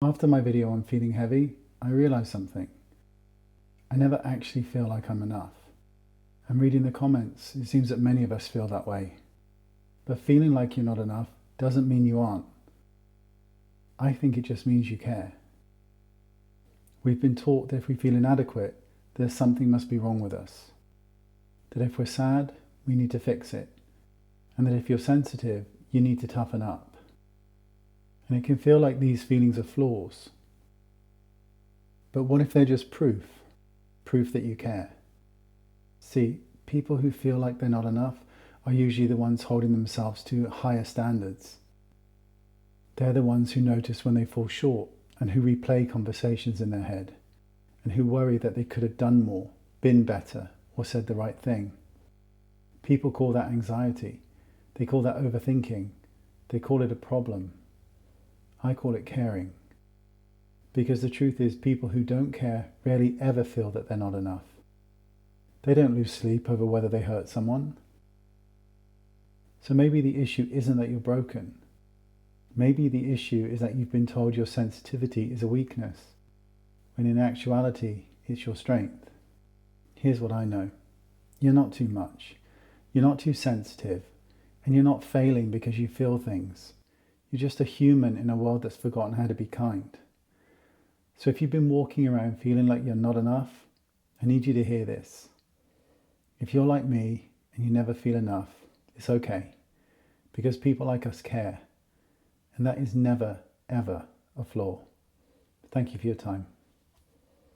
After my video on feeling heavy, I realized something. I never actually feel like I'm enough. And reading the comments, it seems that many of us feel that way. But feeling like you're not enough doesn't mean you aren't. I think it just means you care. We've been taught that if we feel inadequate, there's something must be wrong with us. That if we're sad, we need to fix it. And that if you're sensitive, you need to toughen up. And it can feel like these feelings are flaws. But what if they're just proof that you care? See, people who feel like they're not enough are usually the ones holding themselves to higher standards. They're the ones who notice when they fall short and who replay conversations in their head and who worry that they could have done more, been better, or said the right thing. People call that anxiety. They call that overthinking. They call it a problem. I call it caring. Because the truth is, people who don't care rarely ever feel that they're not enough. They don't lose sleep over whether they hurt someone. So maybe the issue isn't that you're broken. Maybe the issue is that you've been told your sensitivity is a weakness, when in actuality it's your strength. Here's what I know. You're not too much. You're not too sensitive. And you're not failing because you feel things. You're just a human in a world that's forgotten how to be kind. So if you've been walking around feeling like you're not enough, I need you to hear this. If you're like me and you never feel enough, it's okay. Because people like us care. And that is never, ever a flaw. Thank you for your time.